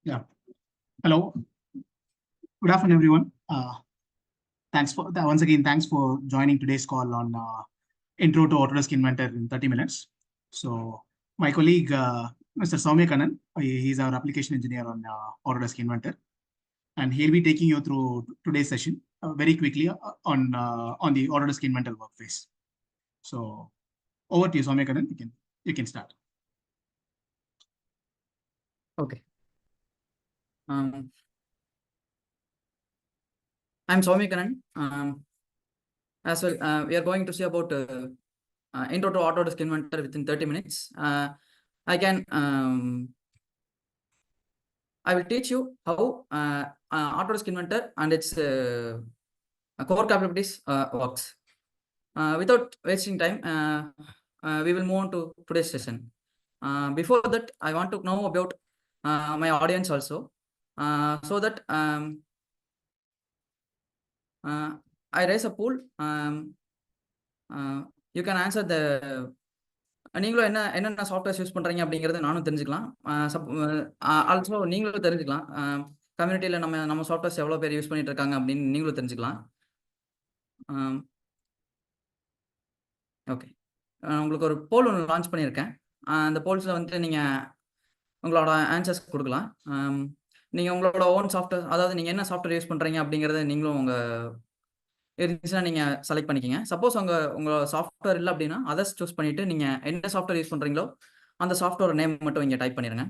Yeah. Hello. Good afternoon, everyone. Thanks for once again. Thanks for joining today's call on Intro to Autodesk Inventor in 30 minutes. So my colleague, Mr. Soumya Kannan, he's our application engineer on Autodesk Inventor, and he'll be taking you through today's session very quickly on the Autodesk Inventor workplace. So over to you, Soumya Kannan. You can start. Okay. I'm Soumya Kannan. As well, we are going to see about Intro to Autodesk Inventor within 30 minutes. I will teach you how Autodesk Inventor and its core capabilities works. Without wasting time, we will move on to today's session. Before that, I want to know about my audience also, so that I raise a poll. You can answer the நீங்களும் என்னென்ன softwares use பண்ணுறீங்க அப்படிங்கிறத நானும் தெரிஞ்சுக்கலாம். Also நீங்களும் தெரிஞ்சுக்கலாம் கம்யூனிட்டியில் நம்ம சாஃப்ட்வேர்ஸ் எவ்வளோ பேர் யூஸ் பண்ணிட்டு இருக்காங்க அப்படின்னு நீங்களும் தெரிஞ்சுக்கலாம். ஓகே, உங்களுக்கு ஒரு போல் ஒன்று லான்ச் பண்ணியிருக்கேன். அந்த போல்ஸில் வந்துட்டு நீங்கள் உங்களோட ஆன்சர்ஸ் கொடுக்கலாம். நீங்கள் உங்களோட ஓன் சாஃப்ட்வேர், அதாவது நீங்கள் என்ன சாஃப்ட்வேர் யூஸ் பண்ணுறீங்க அப்படிங்கிறத நீங்களும் உங்கள் இருந்துச்சுன்னா நீங்கள் செலக்ட் பண்ணிக்கிங்க. சப்போஸ் உங்கள் சாஃப்ட்வேர் இல்லை அப்படின்னா அதர்ஸ் சூஸ் பண்ணிவிட்டு நீங்கள் என்ன சாஃப்ட்வேர் யூஸ் பண்ணுறீங்களோ அந்த சாஃப்ட்வேர் நேம் மட்டும் இங்கே டைப் பண்ணிடுங்க.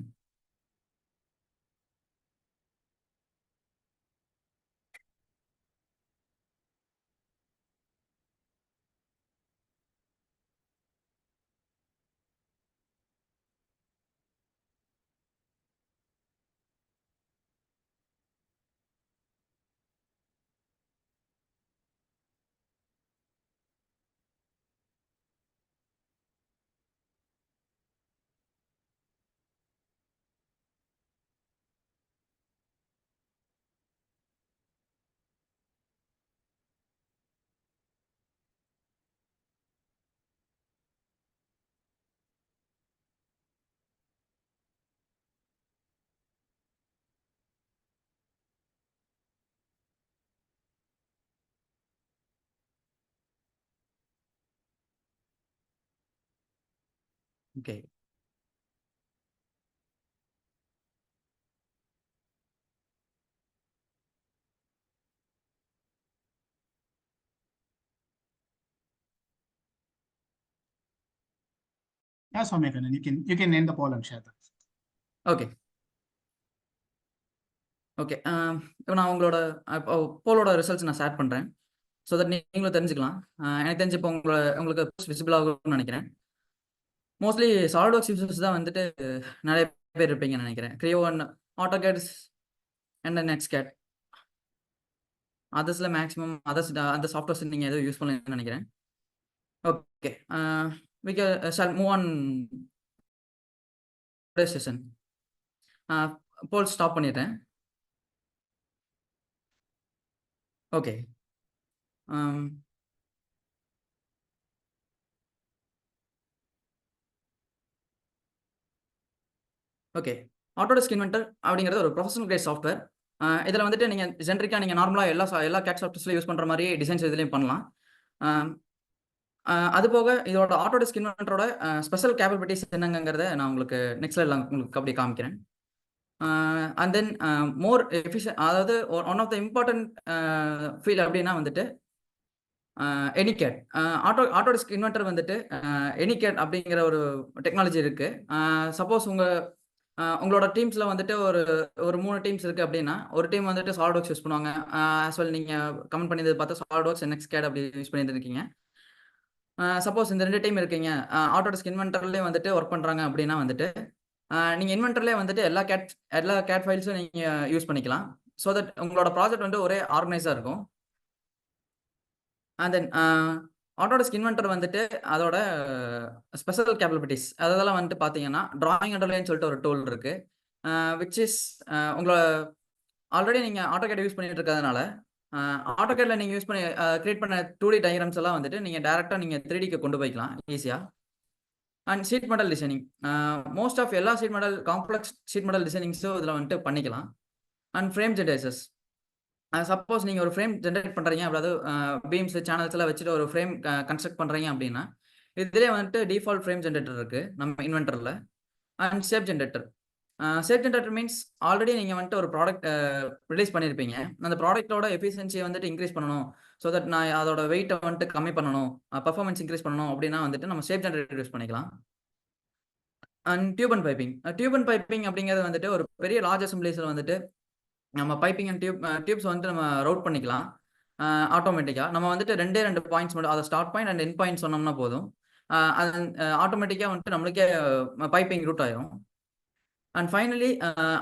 Okay, Yeah, Soumya Kannan, you can end the poll and share that. Okay. Okay, இப்போ நான் உங்களோட போலோட ரிசல்ட்ஸ் நான் ஷேர் பண்ணுறேன். ஸோ தட் நீங்களும் தெரிஞ்சுக்கலாம். எனக்கு தெரிஞ்சு இப்போ உங்களுக்கு விசிபிள் ஆகும்னு நினைக்கிறேன். மோஸ்ட்லி சாலிட்வொர்க்ஸ் யூசர்ஸ் தான் வந்துட்டு நிறைய பேர் இருப்பீங்கன்னு நினைக்கிறேன். கிரியோ அண்ட் ஆட்டோகேட்ஸ் அண்ட் நெட்ஸ்கேட் அதர்ஸில் மேக்ஸிமம் அந்த சாஃப்ட்வேர்ஸ் நீங்கள் எதுவும் யூஸ் பண்ணலன்னு நினைக்கிறேன். Okay, we shall move on today's session. Poll stop பண்ணிட்டேன். Okay, okay. ஆட்டோடெஸ்க் இன்வென்டர் அப்படிங்கிறது ஒரு ப்ரொஃபஷனல் கிரேட் சாஃப்ட்வேர். இதில் வந்துட்டு நீங்கள் ஜென்ரிக்காக நீங்கள் நார்மலாக எல்லா கேட் சாஃப்ட்வேர்ஸில் யூஸ் பண்ணுற மாதிரி டிசைன்ஸ் இதுலேயும் பண்ணலாம். அது போக இதோட ஆட்டோடெஸ்க் இன்வென்டரோட ஸ்பெஷல் கேப்பபிலிட்டிஸ் என்னங்கிறத நான் உங்களுக்கு நெக்ஸ்ட் ஸ்லைடில் உங்களுக்கு அப்படி காமிக்கிறேன். அண்ட் தென் மோர் எஃபிஷியன்ட், அதாவது one of the important feel அப்படின்னா வந்துட்டு எனிகேட். ஆட்டோடெஸ்க் இன்வென்டர் வந்துட்டு எனிகேட் அப்படிங்கிற ஒரு டெக்னாலஜி இருக்குது. சப்போஸ் உங்களோட டீம்ஸில் வந்துட்டு ஒரு 3 டீம்ஸ் இருக்குது அப்படின்னா, ஒரு டீம் வந்துட்டு சாலிட்வொர்க்ஸ் யூஸ் பண்ணுவாங்க. ஆஸ் வெல் நீங்கள் கமெண்ட் பண்ணியது பார்த்தா சாலிட்வொர்க்ஸ் நெட்ஸ்கேட் அப்படி யூஸ் பண்ணிட்டு இருக்கீங்க. சப்போஸ் இந்த 2 டீம் இருக்கீங்க, ஆட்டோடெஸ்க் இன்வென்டர்லேயே வந்துட்டு ஒர்க் பண்ணுறாங்க அப்படின்னா வந்துட்டு நீங்கள் இன்வென்டர்லேயே வந்துட்டு எல்லா கேட் ஃபைல்ஸும் நீங்கள் யூஸ் பண்ணிக்கலாம். ஸோ தட் உங்களோட ப்ராஜெக்ட் வந்து ஒரே ஆர்கனைஸாக இருக்கும். அண்ட் தென் ஆட்டோடெஸ்க் இன்வென்டர் வந்துட்டு அதோட ஸ்பெஷல் கேப்பபிலிட்டிஸ் அதெல்லாம் வந்துட்டு பார்த்தீங்கன்னா டிராயிங் அண்டர்லைன்னு சொல்லிட்டு ஒரு டூல் இருக்குது. விச் இஸ் உங்களை ஆல்ரெடி நீங்கள் ஆட்டோகேட் யூஸ் பண்ணிட்டு இருக்கிறதுனால ஆட்டோகேட்டில் நீங்கள் யூஸ் பண்ணி கிரியேட் பண்ண 2D டயக்ராம்ஸ் எல்லாம் வந்துட்டு நீங்கள் டேரெக்டாக நீங்கள் 3Dக்கு கொண்டு போய்க்கலாம் ஈஸியாக. And sheet metal designing. Most of எல்லா sheet metal complex sheet metal டிசைனிங்ஸும் இதில் வந்துட்டு பண்ணிக்கலாம். And frame generators. சப்போஸ் நீங்கள் ஒரு ஃப்ரேம் ஜென்ரேட் பண்ணுறீங்க, அதாவது பீம்ஸ் சேனல்ஸ் எல்லாம் வச்சுட்டு ஒரு ஃப்ரேம் கன்ஸ்ட்ரக்ட் பண்ணுறீங்க அப்படின்னா, இதுலேயே வந்துட்டு டிஃபால்ட் ஃப்ரேம் ஜென்ரேட்டர் இருக்குது நம்ம இன்வென்டரில். And shape generator. Shape generator means already நீங்கள் வந்துட்டு ஒரு ப்ராடக்ட் ரிலீஸ் பண்ணியிருப்பீங்க. அந்த ப்ராடக்ட்டோட எஃபிஷியன்சியை வந்துட்டு இன்க்ரீஸ் பண்ணணும், ஸோ தட் நான் அதோட வெயிட்டை வந்துட்டு கம்மி பண்ணணும், பர்ஃபார்மன்ஸ் இன்க்ரீஸ் பண்ணணும் அப்படின்னா வந்துட்டு நம்ம ஷேப் ஜென்ரேட்டர் யூஸ் பண்ணிக்கலாம். And tube and piping. Tube and piping அப்படிங்கிறது வந்துட்டு ஒரு பெரிய லார்ஜ் அசம்பிளிஸில் வந்துட்டு நம்ம பைப்பிங் அண்ட் டியூப்ஸ் வந்துட்டு நம்ம ரவுட் பண்ணிக்கலாம் ஆட்டோமேட்டிக்காக. நம்ம வந்துட்டு ரெண்டு பாயிண்ட்ஸ் மட்டும், அதை start point and end point சொன்னோம்னா போதும். அது ஆட்டோமேட்டிக்காக வந்துட்டு நம்மளுக்கே பைப்பிங் ரூட் ஆயிரும். And finally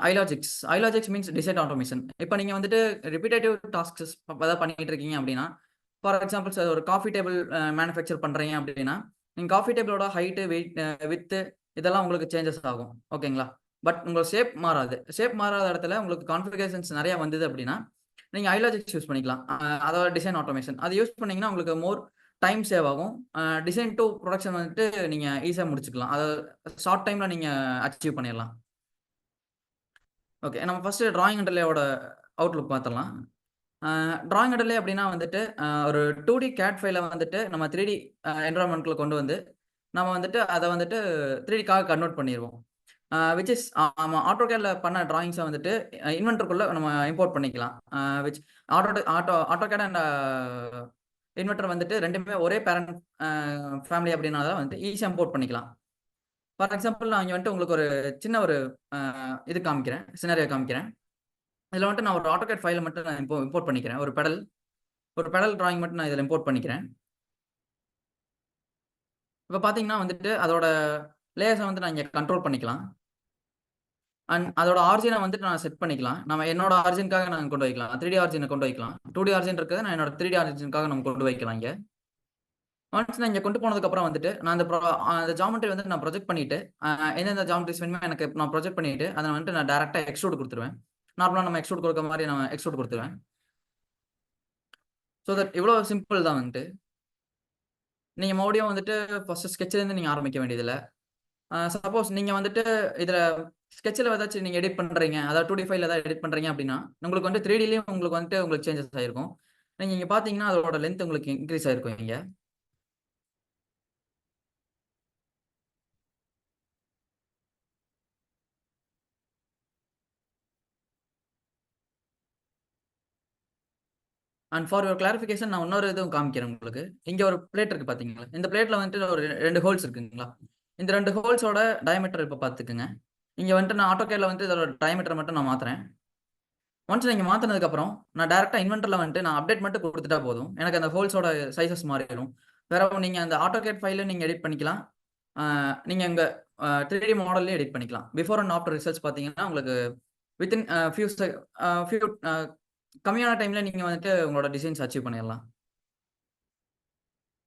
iLogics means design automation. இப்போ நீங்கள் வந்துட்டு ரிப்பீட்டேட்டிவ் டாஸ்க்ஸ் ஏதாவது பண்ணிட்டு இருக்கீங்க அப்படின்னா, ஃபார் எக்ஸாம்பிள் சார் ஒரு காஃபி டேபிள் மேனுஃபேக்சர் பண்ணுறீங்க அப்படின்னா, நீங்கள் காஃபி டேபிளோட ஹைட்டு, வெயிட், வித்து இதெல்லாம் உங்களுக்கு சேஞ்சஸ் ஆகும், ஓகேங்களா? பட் உங்களுக்கு ஷேப் மாறாது. ஷேப் மாறாத இடத்துல உங்களுக்கு கான்ஃபிகரேஷன்ஸ் நிறையா வந்தது அப்படின்னா நீங்கள் ஐலாஜிக்ஸ் யூஸ் பண்ணிக்கலாம். அதோட டிசைன் ஆட்டோமேஷன் அது யூஸ் பண்ணிங்கன்னா உங்களுக்கு மோர் டைம் சேவ் ஆகும். டிசைன் டு ப்ரொடக்ஷன் வந்துட்டு நீங்கள் ஈஸியாக முடிச்சுக்கலாம். அதை ஷார்ட் டைமில் நீங்கள் அச்சீவ் பண்ணிடலாம். ஓகே, நம்ம ஃபஸ்ட்டு டிராயிங் அண்டர்லேயோட அவுட்லுக் பார்த்துடலாம். டிராயிங் அண்டர்லே அப்படின்னா வந்துட்டு ஒரு 2D கேட் ஃபைலை வந்துட்டு நம்ம 3D என்வரான்மெண்ட்டில் கொண்டு வந்து நம்ம வந்துட்டு அதை வந்துட்டு 3Dக்காக கன்வெர்ட் பண்ணிடுவோம். விச் இஸ் நம்ம ஆட்டோகேடில் பண்ண டிராயிங்ஸை வந்துட்டு இன்வென்டருக்குள்ளே நம்ம இம்போர்ட் பண்ணிக்கலாம். விச் ஆட்டோகேட் அண்ட் இன்வெர்டர் வந்துட்டு ரெண்டுமே ஒரே பேரண்ட் ஃபேமிலி அப்படின்னா தான் வந்துட்டு ஈஸியாக இம்போர்ட் பண்ணிக்கலாம். ஃபார் எக்ஸாம்பிள் நான் இங்கே வந்துட்டு உங்களுக்கு ஒரு சின்ன ஒரு இது காமிக்கிறேன், சினாரியோ காமிக்கிறேன். இதில் வந்துட்டு நான் ஒரு ஆட்டோகேட் ஃபைலை மட்டும் நான் இம்போர்ட் பண்ணிக்கிறேன். ஒரு பெடல் டிராயிங் மட்டும் நான் இதில் இம்போர்ட் பண்ணிக்கிறேன். இப்போ பார்த்தீங்கன்னா வந்துட்டு அதோட லேயர்ஸை வந்து நான் இங்கே கண்ட்ரோல் பண்ணிக்கலாம். அண்ட் அதோட ஆரிஜினை வந்துட்டு நான் செட் பண்ணிக்கலாம். நம்ம என்னோட ஆரிஜினுக்காக நான் கொண்டு வைக்கலாம். 3D ஆரிஜினை கொண்டு வைக்கலாம். 2D ஆரிஜின் இருக்கிறது நான் என்னோட 3D ஆரிஜினுக்காக நம்ம கொண்டு வைக்கலாம். இங்கே ஒன்ஸ் நான் இங்கே கொண்டு போனதுக்கப்புறம் வந்துட்டு நான் அந்த ஜாமெட்ரி வந்து நான் ப்ரொஜெக்ட் பண்ணிவிட்டு எந்தெந்த ஜாமெட்ரிஸ் வேணுமோ எனக்கு நான் ப்ரொஜெக்ட் பண்ணிவிட்டு அதை வந்துட்டு நான் டேரெக்டாக எக்ஸ்ட்ரூட் கொடுத்துருவேன். நார்மலாக நம்ம எக்ஸ்ட்ரூட் கொடுக்குற மாதிரி நான் எக்ஸ்ட்ரூட் கொடுத்துருவேன். ஸோ தட் இவ்வளோ சிம்பிள் தான் வந்துட்டு. நீங்கள் மறுபடியும் வந்துட்டு ஃபஸ்ட்டு ஸ்கெட்சிலேருந்து நீங்கள் ஆரம்பிக்க வேண்டியதில்லை. சப்போஸ் நீங்கள் வந்துட்டு இதில் ஸ்கெட்சில் ஏதாச்சும் நீங்கள் எடிட் பண்ணுறீங்க, அதாவது 2D ஃபைல் ஏதாவது எடிட் பண்ணுறீங்க அப்படின்னா உங்களுக்கு வந்துட்டு 3Dலேயும் உங்களுக்கு சேஞ்சஸ் ஆகிருக்கும். நீங்கள் இங்கே பார்த்தீங்கன்னா அதோட லென்த் உங்களுக்கு இன்க்ரீஸ் ஆகிருக்கும். இங்கே அண்ட் ஃபார் யுவர் கிளாரிஃபிகேஷன் நான் இன்னொரு இதுவும் காமிக்கிறேன் உங்களுக்கு. இங்கே ஒரு பிளேட் இருக்குது பார்த்தீங்களா? இந்த பிளேட்டில் வந்துட்டு ஒரு 2 ஹோல்ஸ் இருக்குங்களா? இந்த 2 ஹோல்ஸோட டயமீட்டர் இப்போ பார்த்துக்குங்க. இங்கே வந்துட்டு நான் ஆட்டோகேடில் வந்துட்டு இதோட டயமீட்டர் மட்டும் நான் மாற்றுறேன். ஒன்ஸ் நீங்கள் மாற்றினதுக்கப்புறம் நான் டேரெக்டாக இன்வென்டரில் வந்துட்டு நான் அப்டேட் மட்டும் கொடுத்துட்டா போதும், எனக்கு அந்த ஹோல்ஸோட சைஸஸ் மாறிடும். வேற நீங்கள் அந்த ஆட்டோகேட் ஃபைலில் நீங்கள் எடிட் பண்ணிக்கலாம். நீங்கள் இங்கே 3D மாடல்லே எடிட் பண்ணிக்கலாம். பிஃபோர் அண்ட் ஆஃப்டர் ரிசல்ட்ஸ் பார்த்தீங்கன்னா உங்களுக்கு வித்தின் ஃபியூ கம்மியான டைமில் நீங்கள் வந்துட்டு உங்களோட டிசைன்ஸ் அச்சீவ் பண்ணிடலாம்.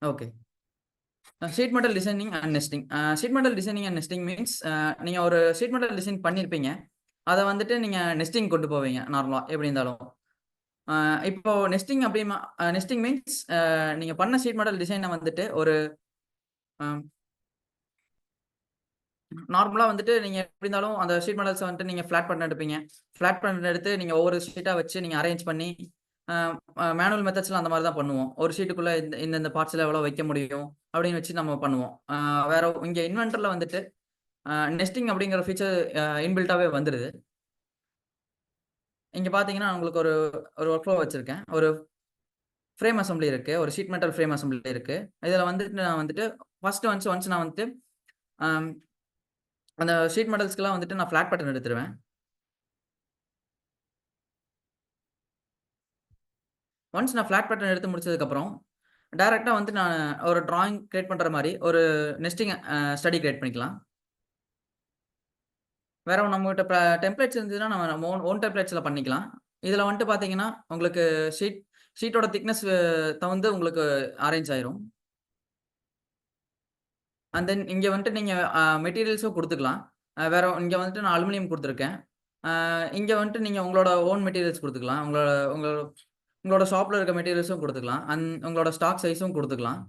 Okay, sheet metal designing and nesting. Sheet metal designing and nesting means நீங்கள் ஒரு ஷீட் மெட்டல் டிசைன் பண்ணியிருப்பீங்க, அதை வந்துட்டு நீங்கள் நெஸ்டிங் கொண்டு போவீங்க நார்மலாக எப்படி இருந்தாலும். இப்போ நெஸ்டிங் மீன்ஸ் நீங்கள் பண்ண ஷீட் மெட்டல் டிசைனை வந்துட்டு ஒரு நார்மலாக வந்துட்டு நீங்கள் எப்படி இருந்தாலும் அந்த ஷீட் மெட்டல்ஸை வந்துட்டு நீங்கள் ஃப்ளாட் பண்ண எடுப்பீங்க. ஃப்ளாட் பண்ண எடுத்து நீங்கள் ஒவ்வொரு ஷீட்டாக வச்சு நீங்கள் அரேஞ்ச் பண்ணி மேனுவல் மெத்தட்ஸ்லாம் அந்த மாதிரி தான் பண்ணுவோம். ஒரு ஷீட்டுக்குள்ளே இந்த பார்ட்ஸில் எவ்வளோ வைக்க முடியும் அப்படின்னு வச்சு நம்ம பண்ணுவோம். வேற இங்கே இன்வென்டரில் வந்துட்டு நெஸ்டிங் அப்படிங்கிற ஃபீச்சர் இன்பில்ட்டாகவே வந்துடுது. இங்கே பார்த்தீங்கன்னா உங்களுக்கு ஒரு ஒர்க் ஃப்ளோ வச்சுருக்கேன். ஒரு ஃப்ரேம் அசம்பிளி இருக்குது, ஒரு ஷீட் மெட்டல் ஃப்ரேம் அசம்பிளி இருக்குது. இதில் வந்துட்டு நான் வந்துட்டு ஒன்ஸ் நான் வந்துட்டு அந்த ஷீட் மெட்டல்ஸ்க்கெல்லாம் வந்துட்டு நான் ஃப்ளாட் பேட்டர்ன் எடுத்துருவேன். ஒன்ஸ் நான் ஃப்ளாட் பேட்டர்ன் எடுத்து முடிச்சதுக்கப்புறம் டேரெக்டாக வந்து நான் ஒரு டிராயிங் கிரியேட் பண்ணுற மாதிரி ஒரு நெஸ்டிங் ஸ்டடி கிரியேட் பண்ணிக்கலாம். வேற நம்மகிட்ட டெம்ப்ளேட்ஸ் இருந்ததுன்னா நம்ம ஓன் டெம்ப்ளேட்ஸில் பண்ணிக்கலாம். இதில் வந்துட்டு பார்த்தீங்கன்னா உங்களுக்கு ஷீட்டோட திக்னஸ் தகுந்து உங்களுக்கு அரேஞ்ச் ஆயிரும். அண்ட் தென் இங்கே வந்துட்டு நீங்கள் மெட்டீரியல்ஸும் கொடுத்துக்கலாம். வேற இங்கே வந்துட்டு நான் அலுமினியம் கொடுத்துருக்கேன். இங்கே வந்துட்டு நீங்கள் உங்களோட ஓன் மெட்டீரியல்ஸ் கொடுத்துக்கலாம். உங்களோட ஷாப்பில் இருக்க மெட்டீரியல்ஸும் கொடுத்துக்கலாம். அண்ட் உங்களோட ஸ்டாக் சைஸும் கொடுத்துக்கலாம்.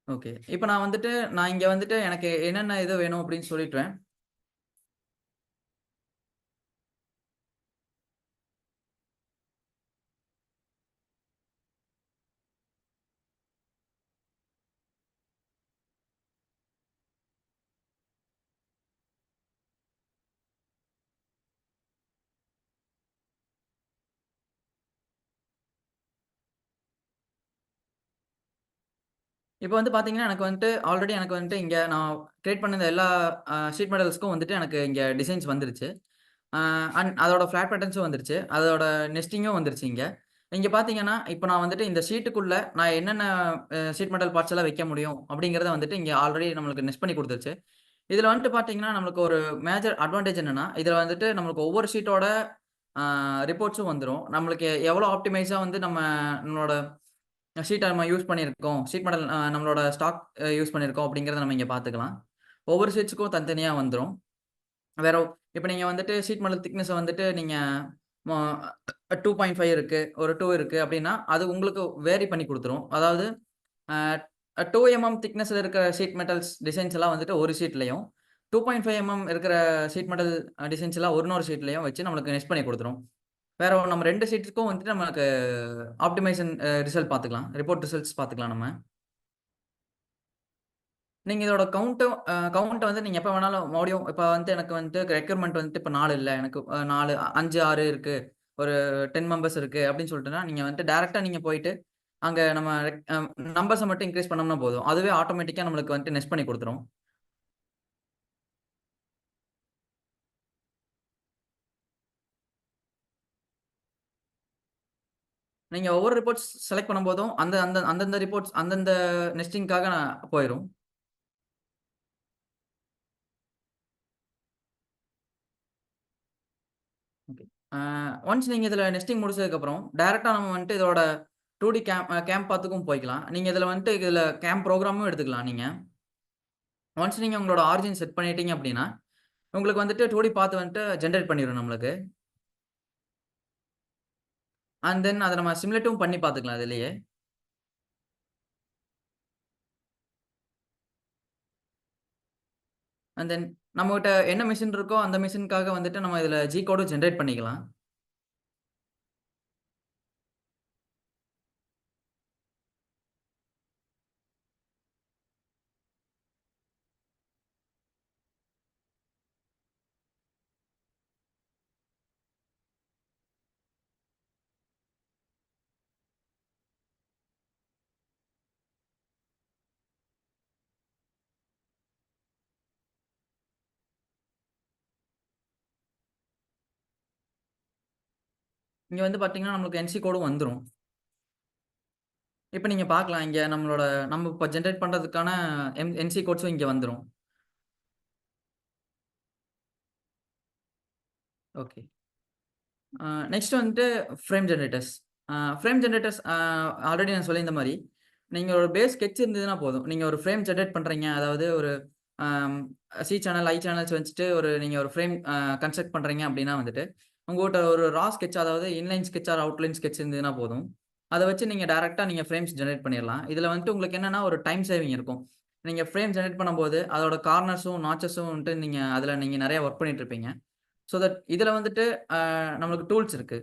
ஓகே. இப்ப நான் இங்க வந்துட்டு எனக்கு என்னென்ன இது வேணும் அப்படின்னு சொல்லிடுறேன். இப்ப வந்து பார்த்தீங்கன்னா, எனக்கு வந்துட்டு இங்க நான் கிரியேட் பண்ண எல்லா ஷீட் மெட்டல்ஸ்க்கும் வந்துட்டு எனக்கு இங்க டிசைன்ஸ் வந்துருச்சு. அ அண்ட் அதோட ஃபிளாட் பேட்டர்ன்ஸும் வந்துருச்சு. அதோட நெஸ்டிங்கும் வந்துருச்சு இங்க. இங்க பார்த்தீங்கன்னா, இப்ப நான் வந்துட்டு இந்த ஷீட்டுக்குள்ள நான் என்னென்ன ஷீட் மெட்டல் பார்ட்ஸ் எல்லாம் வைக்க முடியும் அப்படிங்கிறத வந்துட்டு இங்க ஆல்ரெடி நம்மளுக்கு நெஸ்ட் பண்ணி குடுத்துருச்சு. இதுல வந்துட்டு பார்த்தீங்கன்னா, நம்மளுக்கு ஒரு மேஜர் அட்வான்டேஜ் என்னன்னா, இதுல வந்துட்டு நம்மளுக்கு ஒவ்வொரு ஷீட்டோட ஆ ரிப்போர்ட்ஸும் வந்துரும். நம்மளுக்கு எவ்வளோ ஆப்டிமைஸா வந்து நம்மளோட ஷீட்ட நம்ம யூஸ் பண்ணியிருக்கோம். ஷீட் மெட்டல் நம்மளோட ஸ்டாக் யூஸ் பண்ணியிருக்கோம் அப்படிங்கிறத நம்ம இங்க பார்த்துக்கலாம். ஒவ்வொரு ஷீட்ஸ்க்கும் தனித்தனியா வந்துரும். வேற இப்ப நீங்க வந்துட்டு ஷீட் மெட்டல் திக்னெஸ் வந்துட்டு நீங்க மொ 2.5 இருக்கு. ஒரு 2 இருக்கு அப்படின்னா, அது உங்களுக்கு வேரி பண்ணி குடுத்துரும். அதாவது அ 2 திக்னெஸ்ல இருக்கிற ஷீட் மெட்டல்ஸ் டிசைன்ஸ் எல்லாம் வந்துட்டு ஒரு ஷீட்லயும், 2.5 இருக்கிற ஷீட் மெட்டல் டிசைன்ஸ் எல்லாம் இன்னொரு ஷீட்லயும் வச்சு நம்மளுக்கு நெஸ்ட் பண்ணி குடுத்துரும். வேற நம்ம 2 ஷீட்ஸ்க்கும் வந்துட்டு நமக்கு ஆப்டிமைசேஷன் ரிசல்ட் பார்த்துக்கலாம். ரிப்போர்ட் ரிசல்ட்ஸ் பார்த்துக்கலாம் நம்ம. நீங்க இதோட கவுண்ட்ட வந்து நீங்க எப்ப வேணாலும் மறுபடியும் இப்ப வந்து எனக்கு வந்துட்டு ரெக்யர்மென்ட் வந்துட்டு இப்ப 4 இல்ல. எனக்கு 4 5, 6 இருக்கு. ஒரு 10 மெம்பர்ஸ் இருக்கு அப்படின்னு சொல்லிட்டுன்னா, நீங்க வந்துட்டு டைரக்ட்டா நீங்க போயிட்டு, அங்க நம்ம நம்பர்ஸ மட்டும் இன்கிரீஸ் பண்ணோம்னா போதும். அதுவே ஆட்டோமேட்டிக்கா நம்மளுக்கு வந்துட்டு நெஸ்ட் பண்ணி குடுத்துரும். நீங்க ஒவ்வொரு ரிப்போர்ட்ஸ் செலக்ட் பண்ணும்போதும், அந்தந்த ரிப்போர்ட்ஸ் அந்தந்த நெஸ்டிங்க்காக போயிரும். ஓகே. ஆ ஒன்ஸ் நீங்க இதுல நெஸ்டிங் முடிச்சதுக்கப்புறம், டைரக்ட்டா நம்ம வந்துட்டு இதோட 2டி கேம் பாத்துக்கும் போய்க்கலாம். நீங்க இதுல கேம் ப்ரோகிராமும் எடுத்துக்கலாம் நீங்க. ஒன்ஸ் நீங்க உங்களோட ஆரிஜின் செட் பண்ணிட்டீங்க அப்டின்னா, உங்களுக்கு வந்துட்டு 2டி பாத் வந்துட்டு ஜெனரேட் பண்ணிரும் நம்மளுக்கு. அண்ட் தென் அத நம்ம சிமுலேட்டும் பண்ணி பாத்துக்கலாம் இதுலயே. அண்ட் தென் நம்மகிட்ட என்ன மெஷின் இருக்கோ, அந்த மெஷினுக்காக வந்துட்டு நம்ம இதுல ஜி கோடும் ஜெனரேட் பண்ணிக்கலாம். இங்க வந்து பாத்தீங்கன்னா, நம்மளுக்கு என்சி கோடும் வந்துரும். இப்ப நீங்க பாக்கலாம். இங்க நம்ம இப்ப ஜெனரேட் பண்றதுக்கான என்சி கோட்ஸும் இங்க வந்துரும். ஓகே. நெக்ஸ்ட் வந்துட்டு frame generators. Frame generators already நான் சொல்லியிருந்த மாரி, நீங்க ஒரு பேஸ் ஸ்கெட்ச் இருந்ததுனா போதும். நீங்க ஒரு ஃப்ரேம் ஜெனரேட் பண்றீங்க. அதாவது ஒரு அம் சி சேனல், ஐ சேனல்ஸ் வச்சுட்டு நீங்க ஒரு ஃப்ரேம் கன்ஸ்ட்ரக்ட் பண்றீங்க அப்டின்னா வந்துட்டு, உங்ககிட்ட ஒரு ரா ஸ்கெட்ச் அதாவது inline sketch or outline sketch இருந்ததுனா போதும். அத வச்சு நீங்க டைரக்ட்டா நீங்க ஃப்ரேம்ஸ் ஜெனரேட் பண்ணிறலாம். இதுல வந்துட்டு உங்களுக்கு என்னன்னா ஒரு டைம் சேவிங் இருக்கும். நீங்க ஃப்ரேம் ஜெனரேட் பண்ணும்போது, அதோட கார்னர்ஸும், நாட்சஸும் வந்துட்டு அதுல நீங்க நெறைய வொர்க் பண்ணிட்டு இருப்பீங்க. ஸோ தட் இதுல வந்துட்டு நம்மளுக்கு டூல்ஸ் இருக்கு.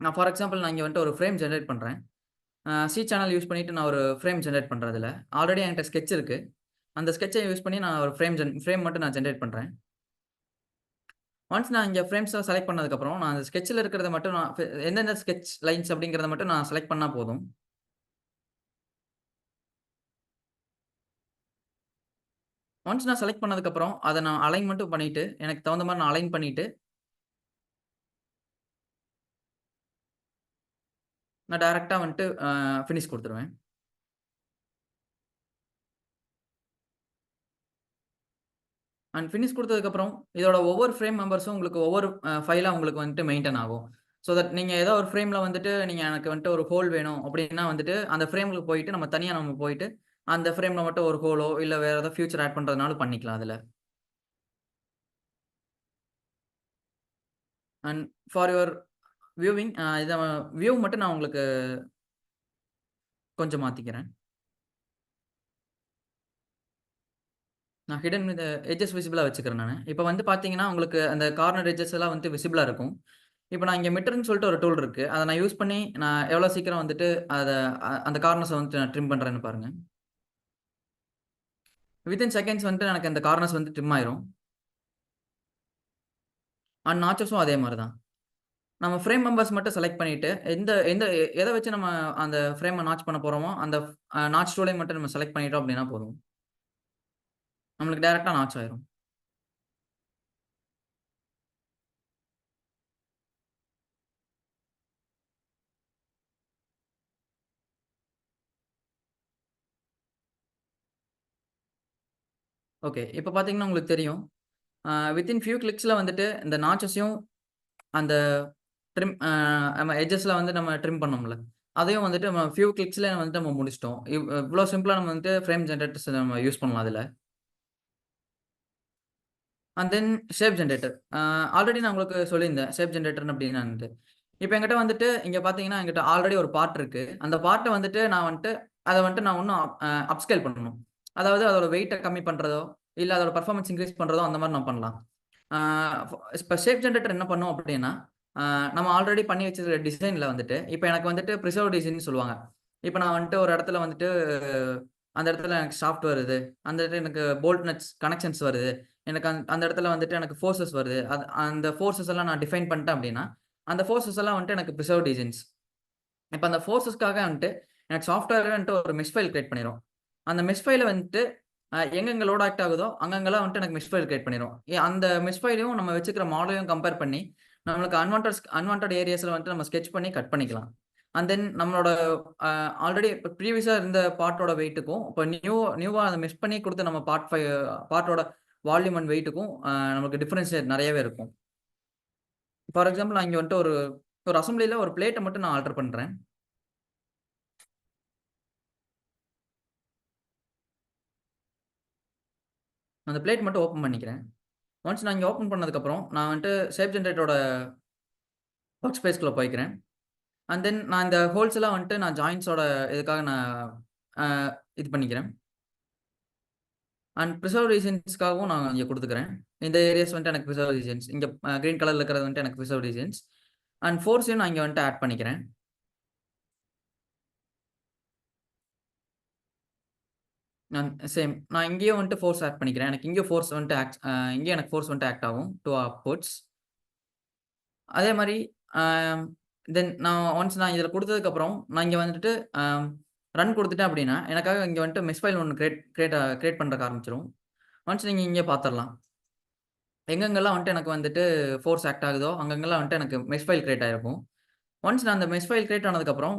நான் ஃபார் எக்ஸாம்பிள் நான் இங்க வந்துட்டு ஒரு ஃப்ரேம் ஜெனரேட் பண்றேன். சி சேனல் யூஸ் பண்ணிட்டு நான் ஒரு ஃப்ரேம் ஜெனரேட் பண்றேன் அதுல. ஆல்ரெடி என்கிட்ட ஸ்கெட்ச் இருக்கு. அந்த ஸ்கெட்ச யூஸ் பண்ணி நான் ஒரு ஃப்ரேம் மட்டும் நான் ஜெனரேட் பண்றேன். ஒன்ஸ் நான் இங்க ஃப்ரேம்ஸ செலக்ட் பண்ணதுக்கப்புறம், நான் அந்த ஸ்கெட்ச்ல இருக்கிறத மட்டும் நான் எந்தெந்த ஸ்கெட்ச் லைன்ஸ் அப்படிங்கிறத மட்டும் நான் செலக்ட் பண்ணா போதும். ஒன்ஸ் நான் செலக்ட் பண்ணதுக்கப்புறம், அத நான் அலைன் மட்டும் பண்ணிட்டு, எனக்கு தகுந்த மாரி நான் அலைன் பண்ணிட்டு, நான் டைரக்ட்டா வந்துட்டு ஃபினிஷ் குடுத்துருவேன். அண்ட் ஃபினிஷ் குடுத்ததுக்கப்புறம், இதோட ஒவ்வொரு ஃப்ரேம் மெம்பர்ஸும் உங்களுக்கு ஒவ்வொரு ஃபைலா உங்களுக்கு வந்துட்டு மெயின்டெயின் ஆகும். ஸோ தட் நீங்க ஏதோ ஒரு ஃப்ரேம்ல வந்துட்டு நீங்க எனக்கு வந்துட்டு ஒரு ஹோல் வேணும் அப்டின்னா வந்துட்டு, அந்த ஃப்ரேம்க்கு போயிட்டு நம்ம போயிட்டு, அந்த ஃப்ரேம்ல மட்டும் ஒரு ஹோலோ, இல்ல வேற ஏதாவது ஃபியூச்சர் ஆட் பண்றதுனாலும் பண்ணிக்கலாம் அதுல. அண்ட் ஃபார் யுவர் வியூவிங் இத வியூ மட்டும் நான் உங்களுக்கு கொஞ்சம் மாத்திக்கிறேன். நான் ஹிடன் வித் எட்ஜஸ் விசிபிளா வச்சுக்கிறேன் நானு. இப்ப வந்து பார்த்தீங்கன்னா, உங்களுக்கு அந்த கார்னர் எட்ஜஸ் எல்லாம் வந்து விசிபிளா இருக்கும். இப்ப நான் இங்க மிட்டர்ன்னு சொல்லிட்டு ஒரு டூல் இருக்கு. அத நான் யூஸ் பண்ணி நான் எவ்வளோ சீக்கிரம் வந்துட்டு அத அந்த கார்னர்ஸ வந்துட்டு நான் ட்ரிம் பண்றேன்னு பாருங்க. வித்தின் செகண்ட்ஸ் வந்துட்டு எனக்கு அந்த கார்னர்ஸ் வந்து ட்ரிம் ஆயிரும். அண்ட் நாச்சஸும் அதே மாரி தான். நம்ம ஃப்ரேம் மெம்பர்ஸ் மட்டும் செலக்ட் பண்ணிட்டு, எந்த எந்த எத வச்சு நம்ம அந்த ஃப்ரேம நாட்ச் பண்ண போறோமோ, அந்த நாட்ச் டூலையும் மட்டும் நம்ம செலக்ட் பண்ணிட்டோம் அப்டின்னா போதும். நம்மளுக்கு டைரக்ட்டா நாட்ச் ஆயிரும். ஓகே. இப்ப பார்த்தீங்கன்னா உங்களுக்கு தெரியும். வித்தின் ஃபியூ கிளிக்ஸ்ல வந்துட்டு இந்த நாட்சஸையும் அந்த ட்ரிம் நம்ம எட்ஜஸ்ல வந்து நம்ம ட்ரிம் பண்ணோம்ல. அதையும் வந்துட்டு நம்ம ஃபியூ கிளிக்ஸ்ல வந்துட்டு நம்ம முடிச்சுட்டோம். இவ்ளோ சிம்பிளா நம்ம வந்துட்டு ஃப்ரேம் ஜெனரேட்டர்ஸ் நம்ம யூஸ் பண்ணலாம் அதுல. And then shape generator. Already நான் உங்களுக்கு சொல்லியிருந்தேன். ஷேப் ஜெனரேட்டர் அப்டின்னான்ட்டு. இப்ப என்கிட்ட வந்துட்டு இங்க பார்த்தீங்கன்னா, என்கிட்ட ஆல்ரெடி ஒரு பார்ட் இருக்கு. அந்த பார்ட்ட வந்துட்டு நான் வந்துட்டு அத வந்துட்டு நான் இன்னும் அப்ஸ்கேல் பண்ணணும். அதாவது அதோட வெயிட்ட கம்மி பண்றதோ, இல்ல அதோட பெர்ஃபார்மன்ஸ் இன்கிரீஸ் பண்றதோ அந்த மாரி நான் பண்ணலாம். ஆ இப்ப ஷேப் ஜெனரேட்டர் என்ன பண்ணும் அப்டின்னா, நம்ம ஆல்ரெடி பண்ணி வச்சிருக்கிற டிசைன்ல வந்துட்டு, இப்ப எனக்கு வந்துட்டு பிரிசர்வ் டிசைன்னு சொல்லுவாங்க. இப்ப நான் வந்துட்டு ஒரு இடத்துல வந்துட்டு அந்த இடத்துல எனக்கு ஷாஃப்ட் வருது. அந்த இடத்துல எனக்கு போல்ட் நட்ஸ் கனெக்ஷன்ஸ் வருது. எனக்கு அந்த இடத்துல வந்துட்டு எனக்கு ஃபோர்ஸஸ் வருது. அந்த ஃபோர்ஸஸ் எல்லாம் நான் டிஃபைன் பண்ணிட்டேன் அப்டின்னா, அந்த ஃபோர்ஸஸ் எல்லாம் வந்துட்டு எனக்கு பிரிசர்வ் டிசைன்ஸ். இப்ப அந்த ஃபோர்ஸஸ்க்காக வந்துட்டு எனக்கு சாஃப்ட்வேர்ல வந்துட்டு ஒரு மெஷ் ஃபைல் கிரியேட் பண்ணிரும். அந்த மெஷ் ஃபைல வந்துட்டு எங்கெங்க லோட் ஆக்ட் ஆகுதோ, அங்கங்கலாம் வந்துட்டு எனக்கு மெஷ் ஃபைல் கிரியேட் பண்ணிரும். அந்த மெஷ் ஃபைலையும் நம்ம வச்சுக்கிற மாடலையும் கம்பேர் பண்ணி, நம்மளுக்கு அன்வான்டட் ஏரியாஸ்ல வந்துட்டு நம்ம ஸ்கெட்ச் பண்ணி கட் பண்ணிக்கலாம். அண்ட் தென் நம்மளோட அ ஆல்ரெடி ப்ரீவியஸா இருந்த பார்ட்டோட வெயிட்டுக்கும், இப்ப நியூவா அத மெஷ் பண்ணி குடுத்த நம்ம பார்ட்டோட வால்யூம் அண்ட் வெயிட்டுக்கும் நமக்கு டிஃபரன்ஸ் நெறையவே இருக்கும். ஃபார் எக்ஸாம்பிள் நான் இங்க வந்துட்டு ஒரு ஒரு அசெம்பிளில ஒரு பிளேட்ட மட்டும் நான் ஆல்டர் பண்றேன். அந்த பிளேட் மட்டும் ஓப்பன் பண்ணிக்கிறேன். ஒன்ஸ் நான் இங்க ஓப்பன் பண்ணதுக்கப்புறம், நான் வந்துட்டு ஷேப் ஜெனரேட்டரோட ஒர்க் ஸ்பேஸ்க்குள்ள போய்க்கிறேன். அண்ட் தென் நான் இந்த ஹோல்ஸ் எல்லாம் வந்துட்டு நான் ஜாயிண்ட்ஸோட இதுக்காக நான் அ இது பண்ணிக்கிறேன். அண்ட் பிரிசர்வ் ரீஜியன்ஸ்க்காகவும் நான் இங்க குடுத்துக்கிறேன். இந்த ஏரியாஸ் வந்துட்டு எனக்கு பிரிசர்வ் ரீஜியன்ஸ். இங்க கிரீன் கலர்ல இருக்கிறது வந்துட்டு எனக்கு பிரிசர்வ் ரீஜியன்ஸ். அண்ட் ஃபோர்ஸையும் நான் இங்க வந்துட்டு ஆட் பண்ணிக்கிறேன். நான் சேம். நான் இங்கேயும் வந்துட்டு ஃபோர்ஸ் ஆட் பண்ணிக்கிறேன். எனக்கு இங்க ஃபோர்ஸ் வந்துட்டு இங்கேயும் எனக்கு ஃபோர்ஸ் வந்துட்டு ஆக்ட் ஆகும். 2 அப்வர்ட்ஸ். அதே மாரி அ தென் ஒன்ஸ் நான் இதில குடுத்ததுக்கப்புறம், நான் இங்க வந்துட்டு அ ரன் குடுத்துட்டேன் அப்டின்னா, எனக்காக இங்க வந்துட்டு மெஷ் ஃபைல் ஒண்ணு கிரியேட் பண்றதுக்கு ஆரம்பிச்சுரும். ஒன்ஸ் நீங்க இங்க பார்த்துரலாம். எங்கெங்கெல்லாம் வந்துட்டு எனக்கு வந்துட்டு ஃபோர்ஸ் ஆக்ட் ஆகுதோ, அங்கங்கலாம் வந்துட்டு எனக்கு மெஷ் ஃபைல் கிரியேட் ஆயிருக்கும். ஒன்ஸ் நான் அந்த மெஷ் ஃபைல் கிரியேட் ஆனதுக்கப்புறம்,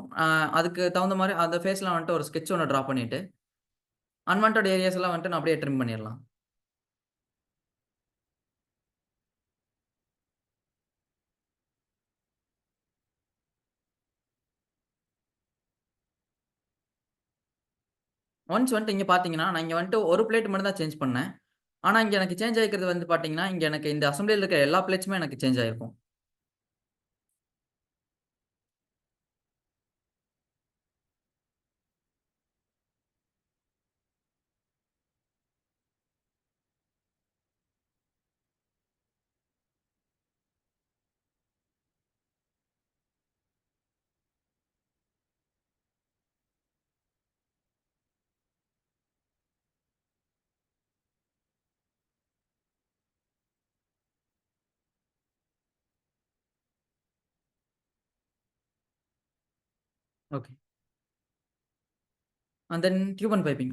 அதுக்கு தகுந்த மாரி அந்த ஃபேஸ்ல வந்துட்டு ஒரு ஸ்கெட்ச் ஒண்ணு டிரா பண்ணிட்டு, அன்வான்டட் ஏரியாஸ் எல்லாம் வந்துட்டு நான் அப்படியே ட்ரிம் பண்ணிறலாம். ஒன்ஸ் வந்துட்டு இங்க பார்த்தீங்கன்னா, நான் இங்க வந்துட்டு ஒரு பிளேட் மட்டும் தான் சேஞ்ச் பண்ணேன். ஆனா, இங்க எனக்கு சேஞ்ச் ஆயிருக்கிறது வந்து பார்த்தீங்கன்னா, இங்க எனக்கு இந்த அசெம்பிளில இருக்க எல்லா பிளேட்ஸுமே எனக்கு சேஞ்ச் ஆயிருக்கும். Okay. And then tube and piping.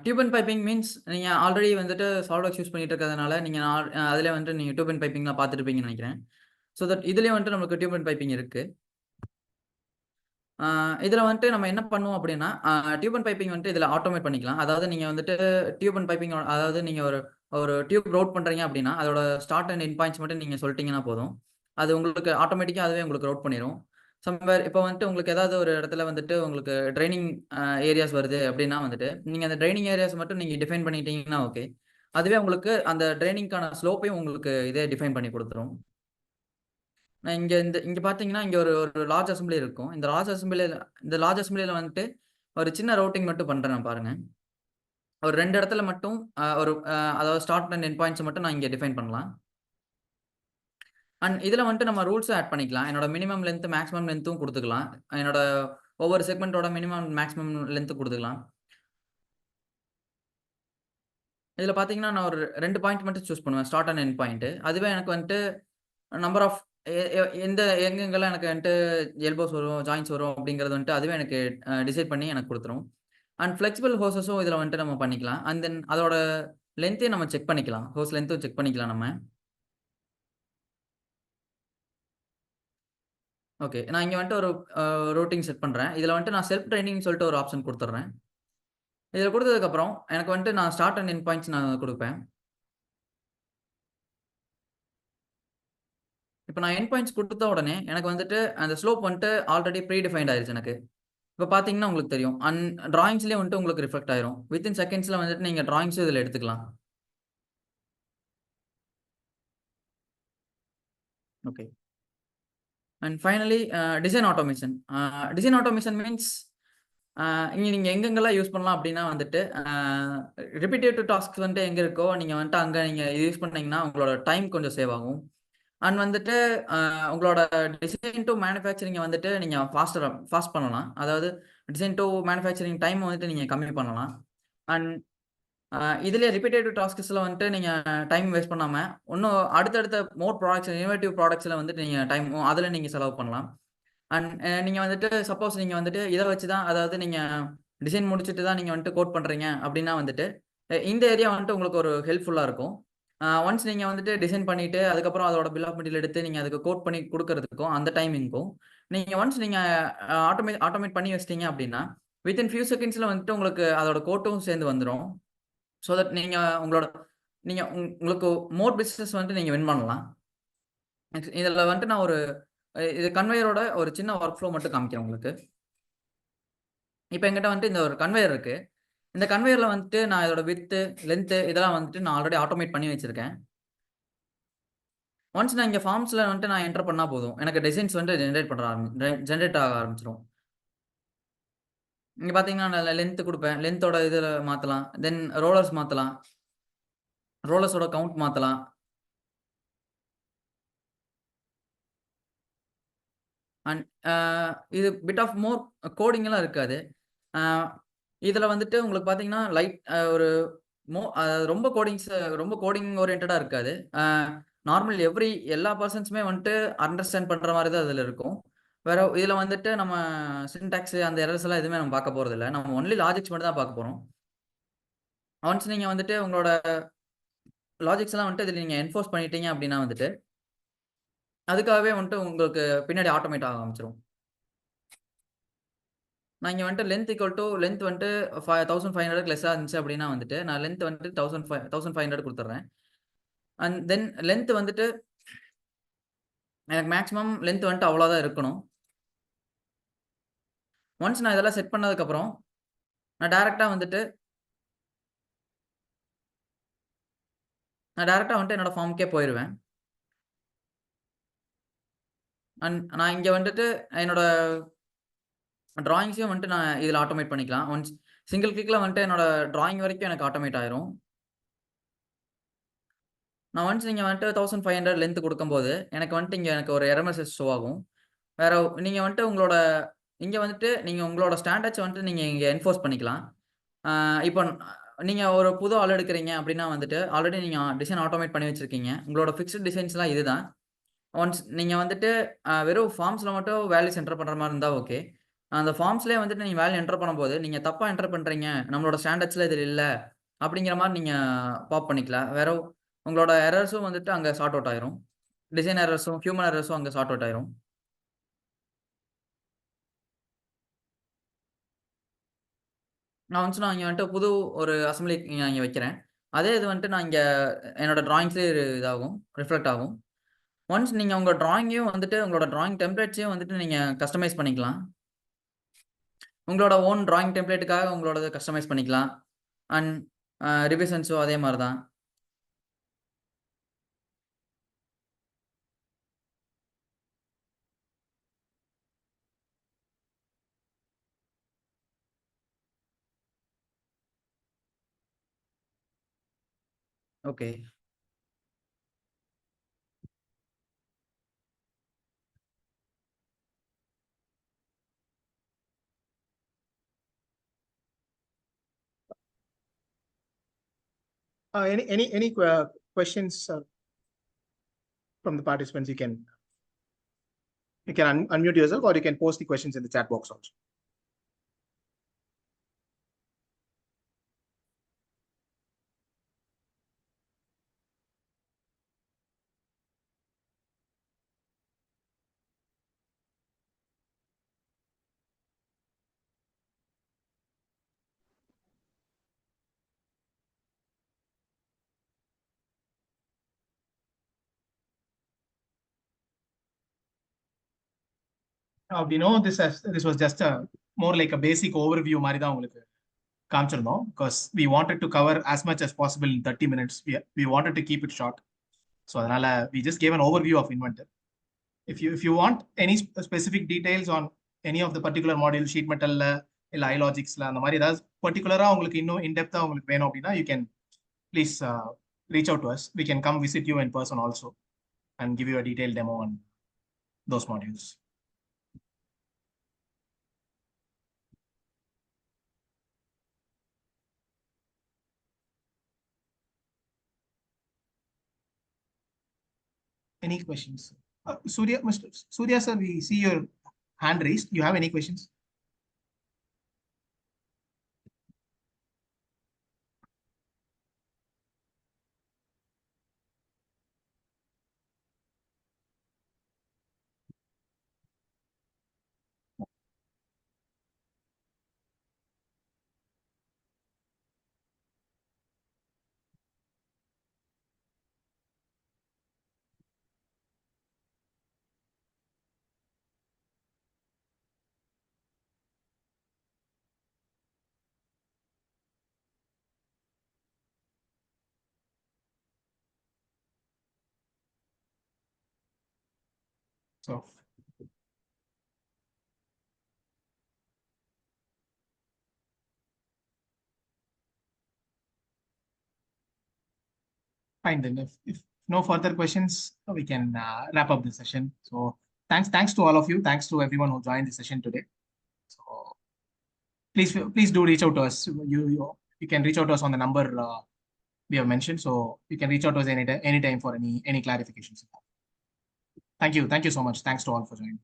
Tube and piping means நீங்க ஆல்ரெடி வந்துட்டு சாலிட்வொர்க்ஸ் யூஸ் பண்ணிட்டு இருக்கிறதுனால, நீங்க அதிலே வந்துட்டு நீங்க டியூப் அண்ட் பைப்பிங்லாம் பார்த்துருப்பீங்கன்னு நெனைக்கிறேன். ஸோ தட் இதுலயும் வந்துட்டு நமக்கு டியூப் அண்ட் பைப்பிங் இருக்கு. இதில வந்துட்டு நம்ம என்ன பண்ணுவோம் அப்டின்னா, டியூப் அண்ட் பைப்பிங் வந்துட்டு இதில ஆட்டோமேட் பண்ணிக்கலாம். அதாவது நீங்க வந்துட்டு டியூப் அண்ட் பைப்பிங் அதாவது நீங்க ஒரு ஒரு டியூப் ரவுட் பண்றீங்க அப்டின்னா, அதோட ஸ்டார்ட் அண்ட் எண்ட் பாயிண்ட்ஸ் மட்டும் நீங்க சொல்ட்டீங்கன்னா போதும். அது உங்களுக்கு ஆட்டோமேட்டிக்கா அதுவே உங்களுக்கு ரவுட் பண்ணிரும். சம்வேர் இப்ப வந்துட்டு உங்களுக்கு ஏதாவது ஒரு இடத்துல வந்துட்டு உங்களுக்கு ட்ரெய்னிங் ஏரியாஸ் வருது அப்டின்னா வந்துட்டு, நீங்க அந்த ட்ரெய்னிங் ஏரியாஸ் மட்டும் நீங்க டிஃபைன் பண்ணிட்டீங்கன்னா ஓகே. அதுவே உங்களுக்கு அந்த ட்ரெய்னிங்க்கான ஸ்லோப்பையும் உங்களுக்கு இதே டிஃபைன் பண்ணி குடுத்துரும். நான் இங்க பார்த்தீங்கன்னா, இங்க ஒரு ஒரு லார்ஜ் அசெம்பிளி இருக்கும். இந்த லார்ஜ் அசெம்பிளில வந்துட்டு ஒரு சின்ன ரூட்டிங் மட்டும் பண்றேன் பாருங்க. ஒரு 2 இடத்துல மட்டும் ஒரு அதாவது ஸ்டார்ட் அண்ட் எண்ட் பாயிண்ட்ஸ் மட்டும் நான் இங்க டிஃபைன் பண்ணலாம். அண்ட் இதுல வந்துட்டு நம்ம ரூல்ஸும் ஆட் பண்ணிக்கலாம். என்னோட மினிமம் லென்த், மேக்ஸிமம் லென்த்தும் குடுத்துக்கலாம். என்னோட ஒவ்வொரு செக்மென்ட்டோட மினிமம், மேக்ஸிமம் லென்த் குடுத்துக்கலாம். இதுல பார்த்தீங்கன்னா, நான் ஒரு 2 பாயிண்ட் மட்டும் சூஸ் பண்ணுவேன். Start and end point. அதுவே எனக்கு வந்துட்டு நம்பர் ஆஃப் எ எ எந்த எங்கெங்கெல்லாம் எனக்கு வந்துட்டு எல்போஸ் வரும், ஜாயிண்ட்ஸ் வரும் அப்படிங்கிறது வந்துட்டு அதுவே எனக்கு டிசைட் பண்ணி எனக்கு குடுத்துரும். அண்ட் ஃப்ளெக்சிபிள் ஹோஸஸும் இதுல வந்துட்டு நம்ம பண்ணிக்கலாம். அண்ட் தென் அதோட லென்த்தையும் நம்ம செக் பண்ணிக்கலாம். ஹோஸ் லென்த்தும் செக் பண்ணிக்கலாம் நம்ம. ஓகே. நான் இங்க வந்துட்டு ஒரு ரூட்டிங் செட் பண்றேன். இதுல வந்துட்டு நான் செல்ஃப் ட்ரெய்னிங்ன்னு சொல்லிட்டு ஒரு ஆப்ஷன் குடுத்துடுறேன். இதில குடுத்ததுக்கப்புறம், எனக்கு வந்துட்டு நான் ஸ்டார்ட் அண்ட் எண்ட் பாயிண்ட்ஸ் நான் குடுப்பேன். இப்ப நான் எண்ட் பாயிண்ட்ஸ் குடுத்த உடனே, எனக்கு வந்துட்டு அந்த ஸ்லோப் வந்துட்டு ஆல்ரெடி ப்ரீ டிஃபைன்ட் ஆயிருச்சு எனக்கு. இப்ப பார்த்தீங்கன்னா உங்களுக்கு தெரியும். டிராயிங்ஸ்லயே வந்துட்டு உங்களுக்கு ரிஃப்ளெக்ட் ஆயிரும். வித்தின் செகண்ட்ஸ்ல வந்துட்டு நீங்க டிராயிங்ஸும் இதில எடுத்துக்கலாம். Okay. And finally design automation. Design automation means இங்க நீங்க எங்கெங்கெல்லாம் யூஸ் பண்ணலாம் அப்டின்னா வந்துட்டு, ரிப்பிட்டேட்டிவ் டாஸ்க்ஸ் வந்துட்டு எங்க இருக்கோ, நீங்க வந்துட்டு அங்க நீங்க இது யூஸ் பண்ணீங்கன்னா, உங்களோட டைம் கொஞ்சம் சேவ் ஆகும். அண்ட் வந்துட்டு அ உங்களோட டிசைன் டூ மேனுஃபேக்சரிங்க வந்துட்டு நீங்க ஃபாஸ்ட் பண்ணலாம். அதாவது டிசைன் டூ மேனுஃபேக்சரிங் டைம் வந்துட்டு நீங்க கம்மி பண்ணலாம். அண்ட் அ இதுலயே ரிப்பிட்டேட்டிவ் டாஸ்க்ஸ்ல வந்துட்டு நீங்க டைம் வேஸ்ட் பண்ணாம, இன்னும் அடுத்தடுத்த மோர் ப்ராடக்ட்ஸ், இன்னோவேட்டிவ் ப்ராடக்ட்ஸ்ல வந்துட்டு நீங்க டைம் அதுல நீங்க செலவு பண்ணலாம். அண்ட் நீங்க வந்துட்டு சப்போஸ் நீங்க வந்துட்டு இத வச்சு தான் அதாவது நீங்க டிசைன் முடிச்சுட்டு தான் நீங்க வந்துட்டு கோட் பண்றீங்க அப்டின்னா வந்துட்டு, இந்த ஏரியா வந்துட்டு உங்களுக்கு ஒரு ஹெல்ப்ஃபுல்லா இருக்கும். ஒன்ஸ் நீங்க வந்துட்டு டிசைன் பண்ணிட்டு, அதுக்கப்புறம் அதோட பில் ஆஃப் மெட்டீரியல் எடுத்து நீங்க அதுக்கு கோட் பண்ணி குடுக்குறதுக்கும், அந்த டைமிங்க்கும், நீங்க ஆட்டோமேட் பண்ணி வச்சுட்டீங்க அப்டின்னா, வித்தின் ஃபியூ செகண்ட்ஸ்ல வந்துட்டு உங்களுக்கு அதோட கோட்டும் சேர்ந்து வந்துரும். சோ தட் நீங்க உங்களோட நீங்க உங்களுக்கு மோர் பிசினஸ் வந்துட்டு நீங்க வின் பண்ணலாம். இதுல வந்துட்டு நான் ஒரு இது கன்வேயரோட ஒரு சின்ன வொர்க் ஃப்ளோ மட்டும் காமிக்கிறேன் உங்களுக்கு. இப்ப என்கிட்ட வந்துட்டு இந்த ஒரு கன்வேயர் இருக்கு. இந்த கன்வேயர்ல வந்துட்டு நான் இதோட விட்த், லென்த் இதெல்லாம் வந்துட்டு நான் ஆல்ரெடி ஆட்டோமேட் பண்ணி வச்சிருக்கேன். ஒன்ஸ் நான் இங்க ஃபார்ம்ஸ்ல வந்துட்டு நான் என்டர் பண்ணா போதும். எனக்கு டிசைன்ஸ் வந்து ஜெனரேட் ஆக ஆரம்பிச்சுரும். இங்க பார்த்தீங்கன்னா, நான் லென்த் குடுப்பேன். லென்த்தோட இதுல மாத்தலாம். தென் ரோலர்ஸ் மாத்தலாம். ரோலர்ஸோட கவுண்ட் மாத்தலாம். அண்ட் அ இது பிட் ஆஃப் மோர் கோடிங்லாம் இருக்காது. அ இதுல வந்துட்டு உங்களுக்கு பார்த்தீங்கன்னா, லைட் ஒரு ரொம்ப ரொம்ப கோடிங் ஓரியன்டடா இருக்காது. நார்மல் எல்லா பெர்சன்ஸுமே வந்துட்டு அண்டர்ஸ்டாண்ட் பண்ற மாரி தான் இதுல இருக்கும். வேற இதுல வந்துட்டு நம்ம சின்டாக்ஸ் அந்த எரர்ஸ் எல்லாம் எதுவுமே நம்ம பார்க்க போறதில்ல. நம்ம ஒன்லி லாஜிக்ஸ் மட்டும் தான் பார்க்க போறோம். ஒன்ஸ் நீங்க வந்துட்டு உங்களோட லாஜிக்ஸ்லாம் வந்துட்டு இதுல நீங்க என்ஃபோர்ஸ் பண்ணிட்டீங்க அப்டின்னா வந்துட்டு, அதுக்காகவே வந்துட்டு உங்களுக்கு பின்னாடி ஆட்டோமேட் ஆக ஆரம்பிச்சுரும். நான் இங்க வந்துட்டு லென்த் வந்துட்டு 1500க்கு லெஸ்ஸா இருந்துச்சு அப்டின்னா வந்துட்டு, நான் லென்த் வந்துட்டு 1500 குடுத்துர்றேன். அண்ட் தென் லென்த் வந்துட்டு எனக்கு மேக்ஸிமம் லென்த் வந்துட்டு அவ்வளோ தான் இருக்கணும். ஒன்ஸ் நான் இதெல்லாம் செட் பண்ணதுக்கப்புறம், நான் டைரக்ட்டா வந்துட்டு என்னோட ஃபார்ம்க்கே போயிருவேன். அண்ட் நான் இங்க வந்துட்டு என்னோட டிராயிங்ஸையும் வந்துட்டு நான் இதுல ஆட்டோமேட் பண்ணிக்கலாம். ஒன்ஸ் சிங்கிள் கிளிக்ல வந்துட்டு என்னோட டிராயிங் வரைக்கும் எனக்கு ஆட்டோமேட் ஆயிரும். நான் ஒன்ஸ் நீங்க வந்துட்டு 1500 லென்த் குடுக்கும்போது, எனக்கு ஒரு எரர் மெசேஜ் ஷோ ஆகும். வேற நீங்க வந்துட்டு இங்க வந்துட்டு நீங்க உங்களோட ஸ்டாண்டர்ட்ஸ வந்துட்டு நீங்க இங்க என்ஃபோர்ஸ் பண்ணிக்கலாம். ஆ இப்போ நீங்க ஒரு புது ஆள் எடுக்குறீங்க அப்டின்னா வந்துட்டு, ஆல்ரெடி நீங்க டிசைன் ஆட்டோமேட் பண்ணி வச்சிருக்கீங்க. உங்களோட ஃபிக்ஸ்ட் டிசைன்ஸ்லாம் இதுதான். ஒன்ஸ் நீங்க வந்துட்டு வெறும் ஃபார்ம்ஸ்ல மட்டும் வேல்யூஸ் என்டர் பண்ற மாரி இருந்தா ஓகே. அந்த ஃபார்ம்ஸ்லயே வந்துட்டு நீங்க வேல்யூ என்டர் பண்ணும்போது, நீங்க தப்பா என்டர் பண்றீங்க. நம்மளோட ஸ்டாண்டர்ட்ஸ்ல இது இல்ல. அப்படிங்கிற மாரி நீங்க பாப் பண்ணிக்கலாம். உங்களோட எரர்ஸும் வந்துட்டு அங்க சார்ட் அவுட் ஆயிரும். டிசைன் எரர்ஸும், ஹியூமன் எரர்ஸும் அங்க சார்ட் அவுட் ஆயிரும். நான் இங்க வந்துட்டு புது ஒரு அசெம்பிளி நான் இங்க வைக்கிறேன். அதே இது வந்துட்டு நான் இங்க என்னோட டிராயிங்ஸ்லயே ரிஃப்ளெக்ட் ஆகும். ஒன்ஸ் நீங்க உங்க டிராயிங்கையும் வந்துட்டு உங்களோட டிராயிங் டெம்ப்ளேட்ஸையும் வந்துட்டு நீங்க கஸ்டமைஸ் பண்ணிக்கலாம். உங்களோட ஓன் டிராயிங் டெம்ப்ளேட்டுக்காக உங்களோடத கஸ்டமைஸ் பண்ணிக்கலாம். அண்ட் ரிவிஷன்ஸும் அதே மாரி தான். Okay. Any questions from the participants? You can unmute yourself, or you can post the questions in the chat box also. We know this was just a more like a basic overview மாதிரி தான் உங்களுக்கு காமிச்சிருந்தோம், because we wanted to cover as much as possible in 30 minutes. We wanted to keep it short. So அதனால we just gave an overview of Inventor. If you want any specific details on any of the particular module, sheet metalல இல்ல iLogicsல அந்த மாதிரி ஏதாவது பர்టిక్యులரா உங்களுக்கு இன்னும் in-depth உங்களுக்கு வேணும் அப்படின்னா, you can please reach out to us. We can come visit you in person also and give you a detailed demo on those modules. Any questions? Mr. Surya sir, we see your hand raised. You have any questions? So fine then. If no further questions, we can wrap up the session. So thanks to all of you. Thanks to everyone who joined the session today. So please do reach out to us. You can reach out to us on the number we have mentioned. So you can reach out to us anytime for any clarifications. Thank you so much. Thanks to all for joining.